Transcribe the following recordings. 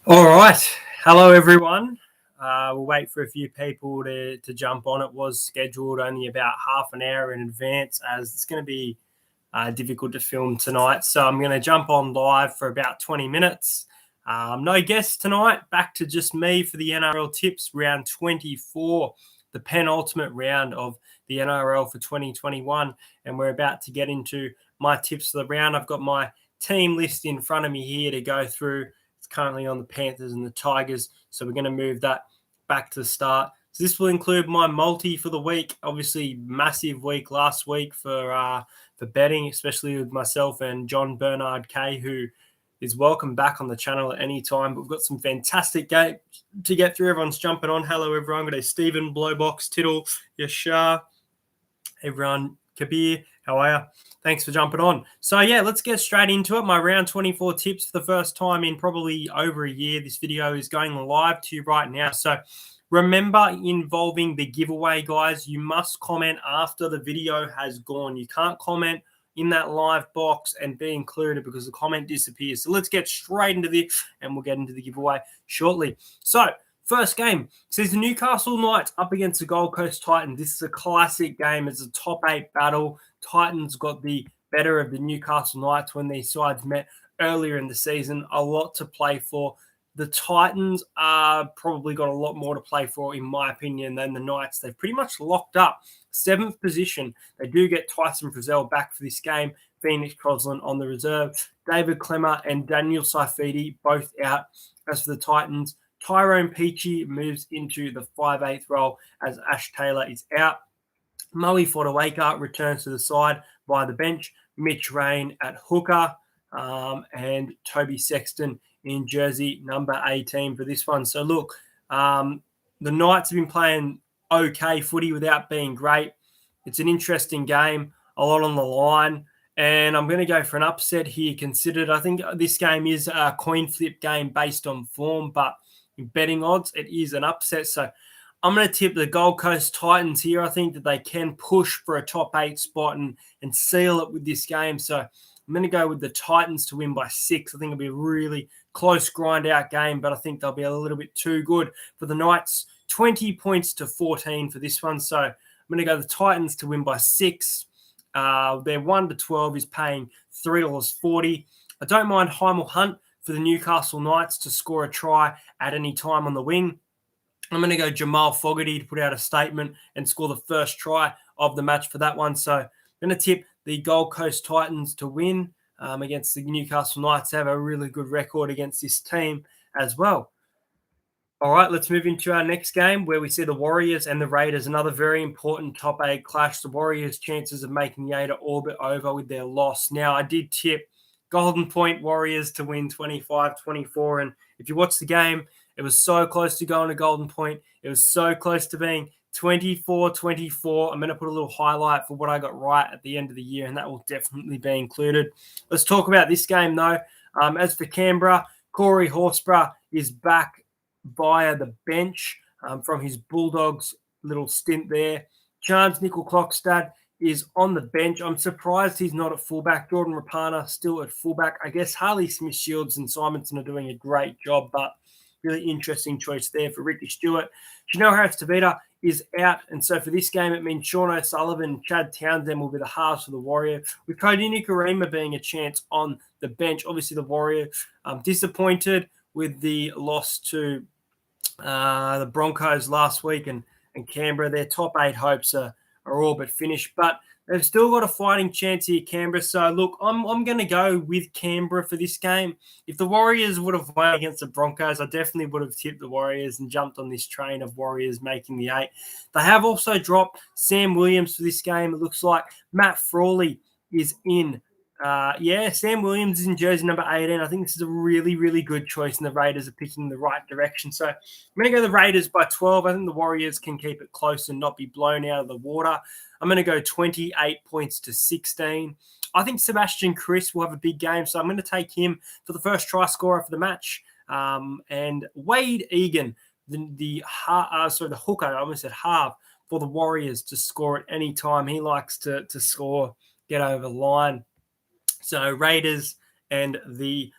All right. Hello, everyone. We'll wait for a few people to jump on. It was scheduled only about half an hour in advance, as it's going to be difficult to film tonight. So I'm going to jump on live for about 20 minutes. No guests tonight. Back to just me for the NRL tips, round 24, the penultimate round of the NRL for 2021. And we're about to get into my tips for the round. I've got my team list in front of me here to go through. Currently on the Panthers and the Tigers, so we're going to move that back to the start. So this will include my multi for the week. Obviously, massive week last week for betting, especially with myself and John Bernard K, who is welcome back on the channel at any time. But we've got some fantastic games to get through. Everyone's jumping on. Hello, everyone. We've got Stephen, Blowbox, Tittle, Yashar, everyone, Kabir. How are you? Thanks for jumping on. So, yeah, let's get straight into it. My round 24 tips for the first time in probably over a year. This video is going live to you right now. So, remember, involving the giveaway, guys, you must comment after the video has gone. You can't comment in that live box and be included because the comment disappears. So, let's get straight into this and we'll get into the giveaway shortly. So, first game says the Newcastle Knights up against the Gold Coast Titans. This is a classic game. It's a top 8 battle. Titans got the better of the Newcastle Knights when these sides met earlier in the season. A lot to play for. The Titans are probably got a lot more to play for, in my opinion, than the Knights. They've pretty much locked up 7th position. They do get Tyson Frizzell back for this game. Phoenix Crosland on the reserve. David Clemmer and Daniel Saifidi both out. As for the Titans, Tyrone Peachy moves into the 5/8 role as Ash Taylor is out. Moe Fotuaika returns to the side via the bench. Mitch Rain at hooker and Toby Sexton in jersey number 18 for this one. So, look, the Knights have been playing okay footy without being great. It's an interesting game, a lot on the line. And I'm going to go for an upset here considered. I think this game is a coin flip game based on form, but in betting odds, it is an upset. So I'm going to tip the Gold Coast Titans here. I think that they can push for a top 8 spot and seal it with this game. So I'm going to go with the Titans to win by 6. I think it'll be a really close grind out game, but I think they'll be a little bit too good for the Knights. 20 points to 14 for this one. So I'm going to go the Titans to win by 6. Their 1 to 12 is paying $3.40. I don't mind Hymel Hunt for the Newcastle Knights to score a try at any time on the wing. I'm going to go Jamal Fogarty to put out a statement and score the first try of the match for that one. So I'm going to tip the Gold Coast Titans to win against the Newcastle Knights. They have a really good record against this team as well. All right, let's move into our next game where we see the Warriors and the Raiders, another very important top 8 clash. The Warriors' chances of making the 8 orbit over with their loss. Now, I did tip Golden Point Warriors to win 25-24, and if you watch the game, it was so close to going to Golden Point. It was so close to being 24-24. I'm going to put a little highlight for what I got right at the end of the year, and that will definitely be included. Let's talk about this game, though. As for Canberra, Corey Horsburgh is back via the bench from his Bulldogs little stint there. Chance Nickel-Klokstad is on the bench. I'm surprised he's not at fullback. Jordan Rapana still at fullback. I guess Harley Smith-Shields and Simonson are doing a great job, but really interesting choice there for Ricky Stewart. Chanel Harris-Tavita is out, and so for this game, it means Sean O'Sullivan and Chad Townsend will be the halves for the Warrior, with Cody Nikorima being a chance on the bench. Obviously, the Warrior disappointed with the loss to the Broncos last week and Canberra. Their top 8 hopes are all but finished, but they've still got a fighting chance here, Canberra. So, look, I'm going to go with Canberra for this game. If the Warriors would have won against the Broncos, I definitely would have tipped the Warriors and jumped on this train of Warriors making the 8. They have also dropped Sam Williams for this game. It looks like Matt Frawley is in. Sam Williams is in jersey number 18. I think this is a really, really good choice, and the Raiders are picking the right direction. So I'm going to go the Raiders by 12. I think the Warriors can keep it close and not be blown out of the water. I'm going to go 28 points to 16. I think Sebastian Chris will have a big game, so I'm going to take him for the first try scorer for the match. And Wade Egan, the hooker, I almost said half, for the Warriors to score at any time. He likes to score, get over the line. So Raiders and the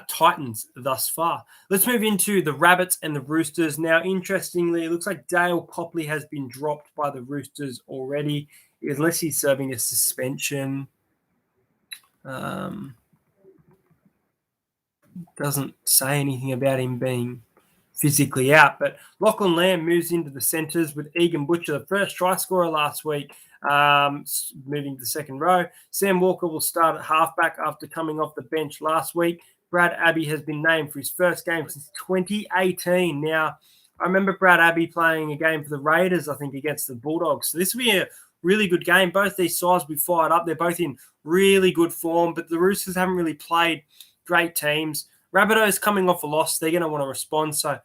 Titans thus far. Let's move into the Rabbits and the Roosters. Now, interestingly, it looks like Dale Copley has been dropped by the Roosters already, unless he's serving a suspension. Doesn't say anything about him being physically out. But Lachlan Lamb moves into the centres with Egan Butcher, the first try scorer last week, moving to the second row. Sam Walker will start at halfback after coming off the bench last week. Brad Abbey has been named for his first game since 2018. Now, I remember Brad Abbey playing a game for the Raiders, I think, against the Bulldogs. So this will be a really good game. Both these sides will be fired up. They're both in really good form, but the Roosters haven't really played great teams. Rabbitohs coming off a loss. They're going to want to respond. So,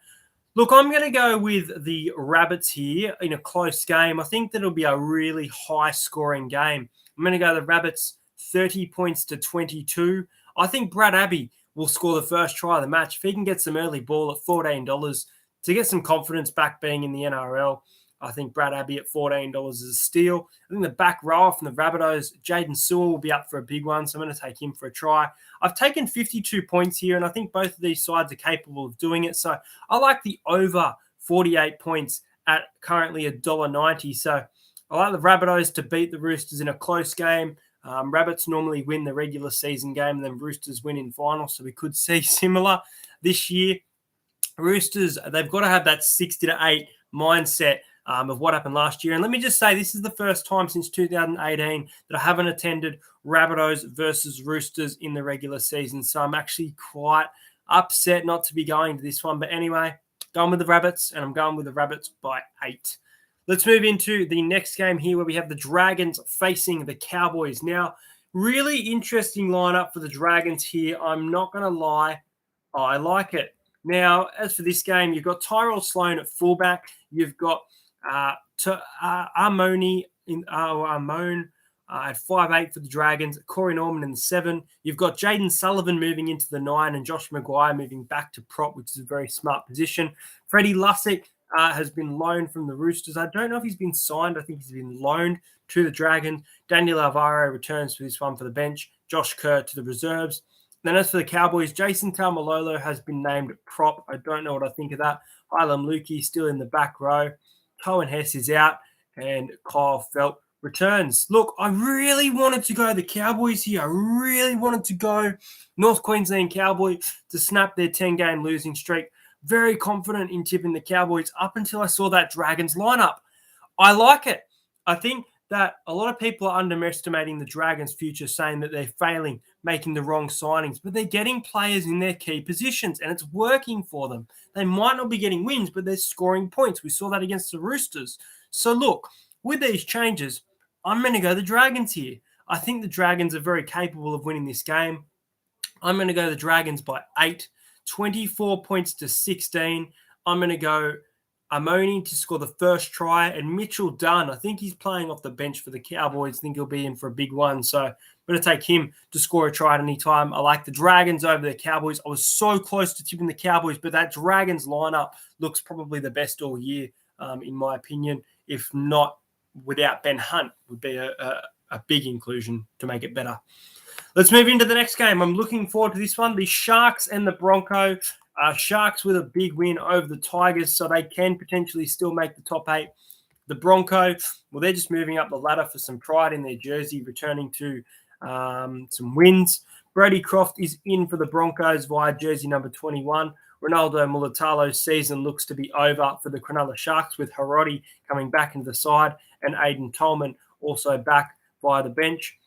look, I'm going to go with the Rabbits here in a close game. I think that it'll be a really high-scoring game. I'm going to go the Rabbits 30 points to 22. I think Brad Abbey will score the first try of the match. If he can get some early ball at $14 to get some confidence back being in the NRL, I think Brad Abbey at $14 is a steal. I think the back rower from the Rabbitohs, Jaden Sewell, will be up for a big one, so I'm going to take him for a try. I've taken 52 points here, and I think both of these sides are capable of doing it. So I like the over 48 points at currently $1.90. So I like the Rabbitohs to beat the Roosters in a close game. Rabbits normally win the regular season game, and then Roosters win in finals, so we could see similar this year. Roosters, they've got to have that 60 to 8 mindset of what happened last year. And let me just say, this is the first time since 2018 that I haven't attended Rabbitohs versus Roosters in the regular season. So I'm actually quite upset not to be going to this one. But anyway, going with the Rabbits, and I'm going with the Rabbits by 8. Let's move into the next game here where we have the Dragons facing the Cowboys. Now, really interesting lineup for the Dragons here. I'm not going to lie. I like it. Now, as for this game, you've got Tyrell Sloan at fullback. You've got Armone at 5'8" for the Dragons. Corey Norman in the 7. You've got Jaden Sullivan moving into the 9 and Josh Maguire moving back to prop, which is a very smart position. Freddie Lussick has been loaned from the Roosters. I don't know if he's been signed. I think he's been loaned to the Dragons. Daniel Alvaro returns for this one for the bench. Josh Kerr to the reserves. Then as for the Cowboys, Jason Taumalolo has been named prop. I don't know what I think of that. Ilam Lukey still in the back row. Cohen Hess is out, and Kyle Felt returns. Look, I really wanted to go the Cowboys here. I really wanted to go North Queensland Cowboys to snap their 10-game losing streak. Very confident in tipping the Cowboys up until I saw that Dragons lineup. I like it. I think that a lot of people are underestimating the Dragons' future, saying that they're failing, making the wrong signings, but they're getting players in their key positions, and it's working for them. They might not be getting wins, but they're scoring points. We saw that against the Roosters. So look, with these changes, I'm going to go the Dragons here. I think the Dragons are very capable of winning this game. I'm going to go the Dragons by 8, 24 points to 16. I'm going to go Armone to score the first try, and Mitchell Dunn, I think he's playing off the bench for the Cowboys. I think he'll be in for a big one. So I'm going to take him to score a try at any time. I like the Dragons over the Cowboys. I was so close to tipping the Cowboys, but that Dragons lineup looks probably the best all year, in my opinion. If not, without Ben Hunt would be a big inclusion to make it better. Let's move into the next game. I'm looking forward to this one. The Sharks and the Broncos. Sharks with a big win over the Tigers, so they can potentially still make the top 8. The Broncos, well, they're just moving up the ladder for some pride in their jersey, returning to some wins. Brody Croft is in for the Broncos via jersey number 21. Ronaldo Mulatalo's season looks to be over for the Cronulla Sharks, with Hiroti coming back into the side and Aiden Tolman also back via the bench.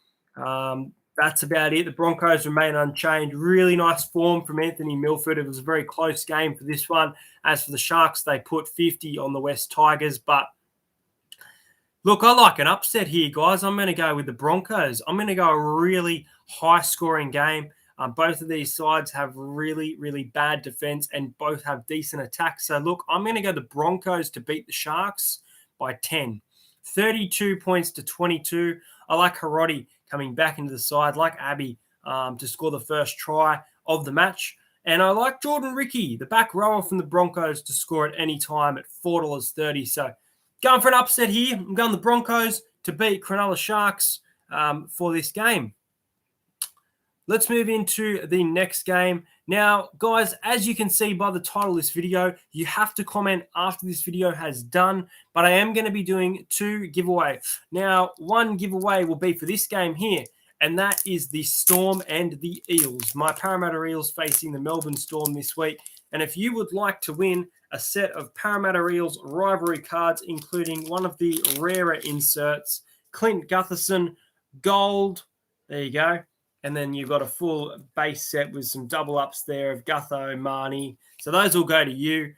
That's about it. The Broncos remain unchanged. Really nice form from Anthony Milford. It was a very close game for this one. As for the Sharks, they put 50 on the West Tigers. But look, I like an upset here, guys. I'm going to go with the Broncos. I'm going to go a really high-scoring game. Both of these sides have really, really bad defense and both have decent attacks. So, look, I'm going to go the Broncos to beat the Sharks by 10. 32 points to 22. I like Hiroti coming back into the side, like Abbey, to score the first try of the match. And I like Jordan Ricky, the back rower from the Broncos, to score at any time at $4.30. So going for an upset here. I'm going the Broncos to beat Cronulla Sharks for this game. Let's move into the next game. Now, guys, as you can see by the title of this video, you have to comment after this video has done, but I am going to be doing 2 giveaways. Now, 1 giveaway will be for this game here, and that is the Storm and the Eels. My Parramatta Eels facing the Melbourne Storm this week. And if you would like to win a set of Parramatta Eels rivalry cards, including one of the rarer inserts, Clint Gutherson, gold, there you go. And then you've got a full base set with some double ups there of Gutho, Marnie. So those will go to you.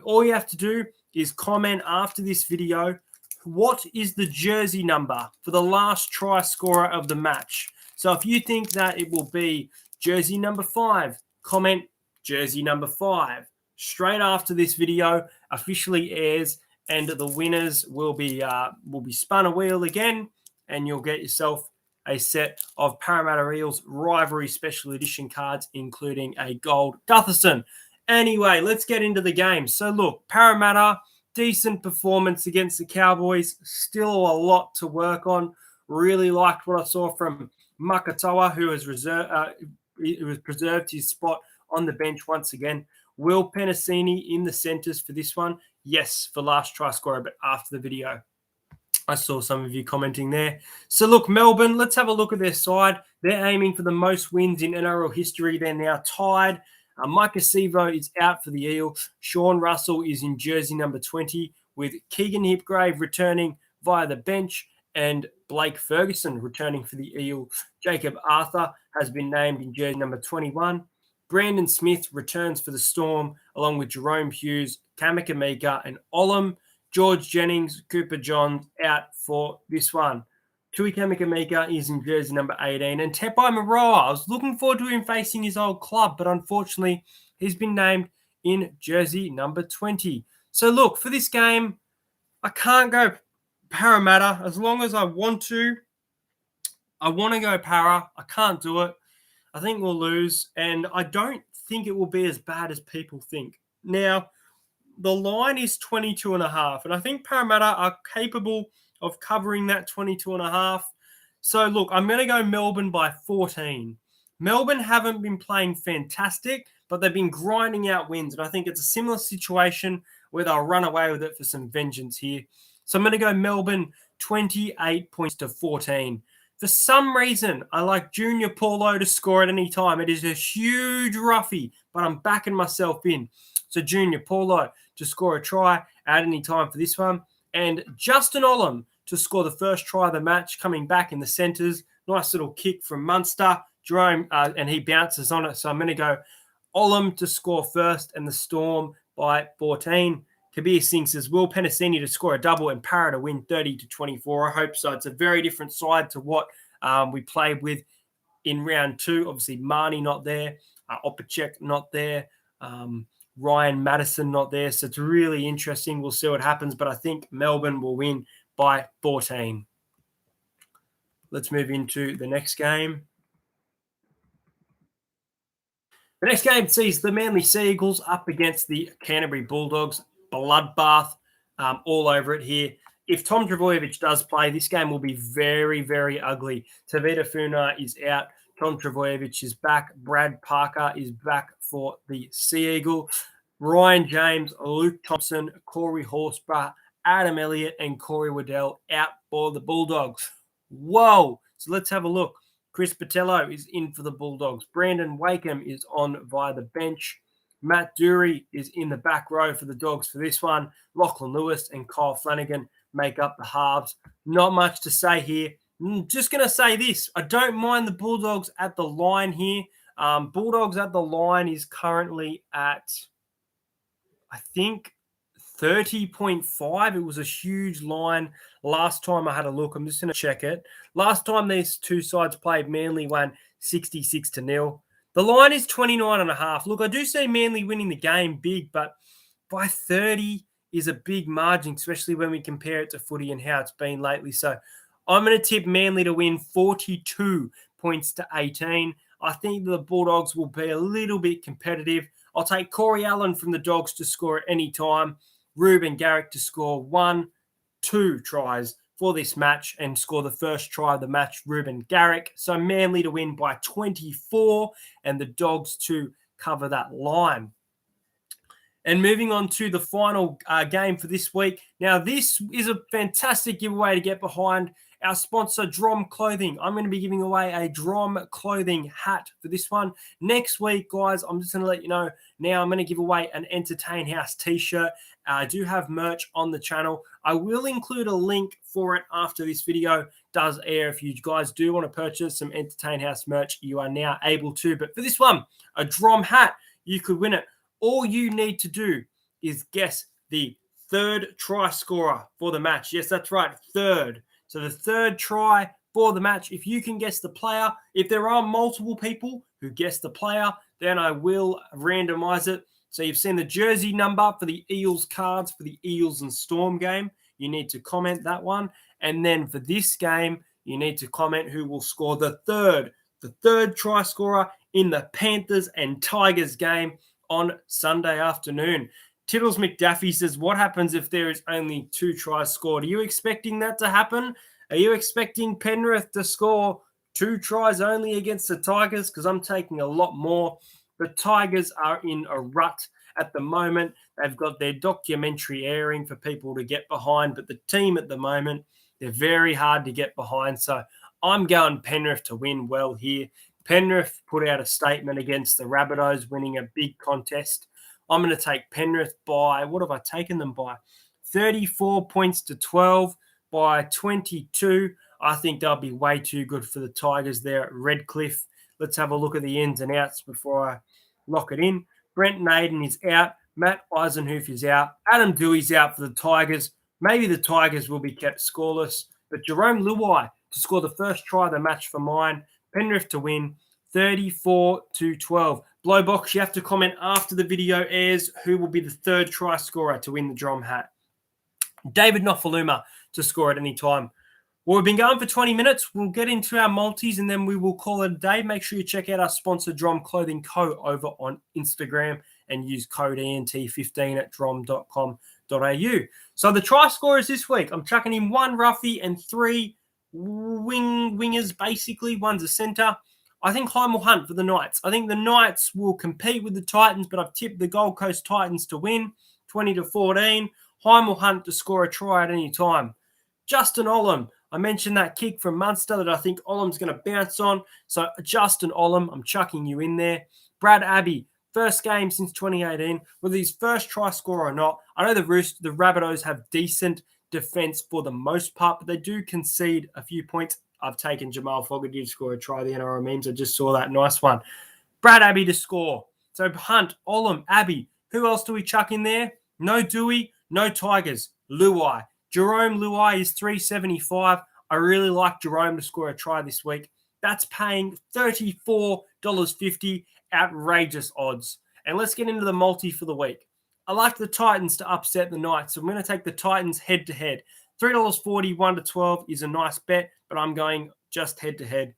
All you have to do is comment after this video, what is the jersey number for the last try scorer of the match? So if you think that it will be jersey number 5, comment jersey number 5. Straight after this video officially airs, and the winners will be spun a wheel again, and you'll get yourself a set of Parramatta Eels rivalry special edition cards, including a gold Gutherson. Anyway, let's get into the game. So look, Parramatta, decent performance against the Cowboys. Still a lot to work on. Really liked what I saw from Makatoa, who has preserved his spot on the bench once again. Will Penasini in the centres for this one? Yes, for last try scorer, but after the video. I saw some of you commenting there. So look, Melbourne, let's have a look at their side. They're aiming for the most wins in NRL history. They're now tied. Mike Acevo is out for the Eel. Sean Russell is in jersey number 20, with Keegan Hipgrave returning via the bench and Blake Ferguson returning for the Eel. Jacob Arthur has been named in jersey number 21. Brandon Smith returns for the Storm, along with Jerome Hughes, Kamakamika, and Olam. George Jennings, Cooper Johns out for this one. Tui Kamakamika is in jersey number 18. And Tepai Moeroa, I was looking forward to him facing his old club, but unfortunately, he's been named in jersey number 20. So look, for this game, I can't go Parramatta as long as I want to. I want to go Para. I can't do it. I think we'll lose, and I don't think it will be as bad as people think. Now, the line is 22.5, and I think Parramatta are capable of covering that 22.5. So, look, I'm going to go Melbourne by 14. Melbourne haven't been playing fantastic, but they've been grinding out wins, and I think it's a similar situation where they'll run away with it for some vengeance here. So I'm going to go Melbourne 28 points to 14. For some reason, I like Junior Paulo to score at any time. It is a huge roughie, but I'm backing myself in. So Junior Paulo to score a try at any time for this one. And Justin Olam to score the first try of the match, coming back in the centres. Nice little kick from Munster. Jerome, and he bounces on it. So I'm going to go Olam to score first and the Storm by 14. Kabir Singh says, Will Penasini to score a double and Para to win 30-24. I hope so. It's a very different side to what we played with in round 2. Obviously, Marnie not there. Opacek not there. Ryan Madison not there. So it's really interesting. We'll see what happens. But I think Melbourne will win by 14. Let's move into the next game. The next game sees the Manly Sea Eagles up against the Canterbury Bulldogs. Bloodbath all over it here. If Tom Trbojevic does play, this game will be very, very ugly. Tavita Funa is out. Tom Trbojevic is back. Brad Parker is back for the Sea Eagle. Ryan James, Luke Thompson, Corey Horsburgh, Adam Elliott, and Corey Waddell out for the Bulldogs. Whoa. So let's have a look. Chris Patello is in for the Bulldogs. Brandon Wakeham is on via the bench. Matt Dury is in the back row for the Dogs for this one. Lachlan Lewis and Kyle Flanagan make up the halves. Not much to say here. Just going to say this. I don't mind the Bulldogs at the line here. Bulldogs at the line is currently at, I think, 30.5. It was a huge line last time I had a look. I'm just going to check it. Last time these two sides played, Manly won 66-0. The line is 29.5. Look, I do see Manly winning the game big, but by 30 is a big margin, especially when we compare it to footy and how it's been lately. So I'm going to tip Manly to win 42 points to 18. I think the Bulldogs will be a little bit competitive. I'll take Corey Allen from the Dogs to score at any time. Ruben Garrick to score 1-2 tries for this match and score the first try of the match, Ruben Garrick. So Manly to win by 24 and the Dogs to cover that line. And moving on to the final game for this week. Now, this is a fantastic giveaway to get behind. Our sponsor, Drom Clothing. I'm going to be giving away a Drom Clothing hat for this one. Next week, guys, I'm just going to let you know now I'm going to give away an Entertain House t-shirt. I do have merch on the channel. I will include a link for it after this video does air. If you guys do want to purchase some Entertain House merch, you are now able to. But for this one, a Drom hat, you could win it. All you need to do is guess the third try scorer for the match. Yes, that's right, third. So the third try for the match, if you can guess the player, if there are multiple people who guess the player, then I will randomize it. So you've seen the jersey number for the Eels cards for the Eels and Storm game. You need to comment that one. And then for this game, you need to comment who will score the third try scorer in the Panthers and Tigers game on Sunday afternoon. Tiddles McDaffie says, what happens if there is only 2 tries scored? Are you expecting that to happen? Are you expecting Penrith to score 2 tries only against the Tigers? Because I'm taking a lot more. The Tigers are in a rut at the moment. They've got their documentary airing for people to get behind, but the team at the moment, they're very hard to get behind. So I'm going Penrith to win well here. Penrith put out a statement against the Rabbitohs, winning a big contest. I'm going to take Penrith by, what have I taken them by? 34 points to 12 by 22. I think they'll be way too good for the Tigers there at Redcliffe. Let's have a look at the ins and outs before I lock it in. Brent Naden is out. Matt Eisenhuth is out. Adam Dewey's out for the Tigers. Maybe the Tigers will be kept scoreless. But Jerome Luai to score the first try of the match for mine. Penrith to win 34 to 12. Blowbox, you have to comment after the video airs who will be the third try scorer to win the Drom hat. David Nofaluma to score at any time. Well, we've been going for 20 minutes. We'll get into our multis and then we will call it a day. Make sure you check out our sponsor, Drom Clothing Co. over on Instagram and use code ENT15 at drom.com.au. So the try scorers this week, I'm chucking in 1 roughie and 3 wingers, basically. One's a centre. I think Heim will hunt for the Knights. I think the Knights will compete with the Titans, but I've tipped the Gold Coast Titans to win 20-14. Heim will hunt to score a try at any time. Justin Olam, I mentioned that kick from Munster that I think Olam's going to bounce on. So Justin Olam, I'm chucking you in there. Brad Abbey, first game since 2018. Whether he's first try scorer or not, I know the Rabbitohs have decent defense for the most part, but they do concede a few points. I've taken Jamal Fogarty to score a try. The NRL memes, I just saw that. Nice one. Brad Abbey to score. So Hunt, Olam, Abbey. Who else do we chuck in there? No Dewey, no Tigers. Luai. Jerome Luai is $3.75. I really like Jerome to score a try this week. That's paying $34.50. Outrageous odds. And let's get into the multi for the week. I like the Titans to upset the Knights. So I'm going to take the Titans head-to-head. $3.40, 1-12 is a nice bet, but I'm going just head-to-head.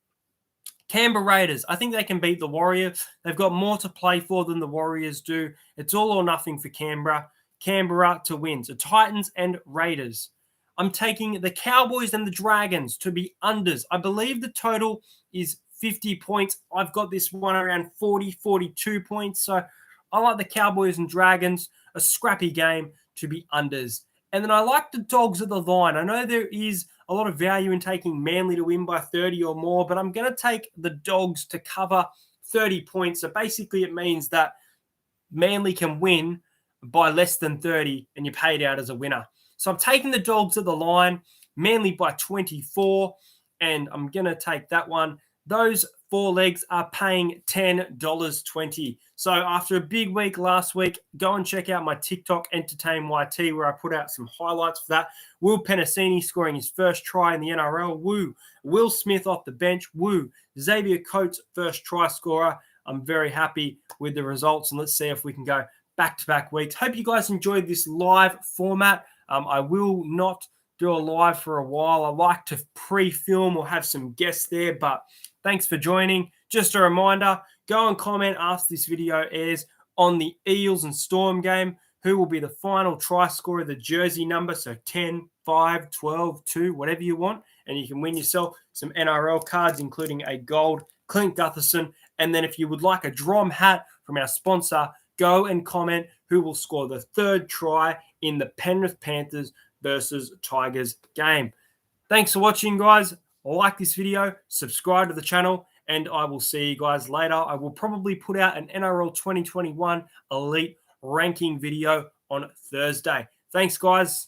Canberra Raiders, I think they can beat the Warriors. They've got more to play for than the Warriors do. It's all or nothing for Canberra. Canberra to win. So Titans and Raiders. I'm taking the Cowboys and the Dragons to be unders. I believe the total is 50 points. I've got this one around 40, 42 points. So I like the Cowboys and Dragons, a scrappy game to be unders. And then I like the Dogs at the line. I know there is a lot of value in taking Manly to win by 30 or more, but I'm going to take the Dogs to cover 30 points. So basically it means that Manly can win by less than 30 and you're paid out as a winner. So I'm taking the Dogs at the line, Manly by 24, and I'm going to take that one. Those 4 legs are paying $10.20. So after a big week last week, go and check out my TikTok, Entertain YT, where I put out some highlights for that. Will Penasini scoring his first try in the NRL. Woo. Will Smith off the bench. Woo. Xavier Coates, first try scorer. I'm very happy with the results, and let's see if we can go back-to-back weeks. Hope you guys enjoyed this live format. I will not do a live for a while. I like to pre-film or have some guests there, but thanks for joining. Just a reminder, go and comment after this video airs on the Eels and Storm game. Who will be the final try scorer, the jersey number? So 10, 5, 12, 2, whatever you want. And you can win yourself some NRL cards, including a gold Clint Gutherson. And then if you would like a Drom hat from our sponsor, go and comment who will score the third try in the Penrith Panthers versus Tigers game. Thanks for watching, guys. Like this video, subscribe to the channel, and I will see you guys later. I will probably put out an NRL 2021 Elite ranking video on Thursday. Thanks, guys.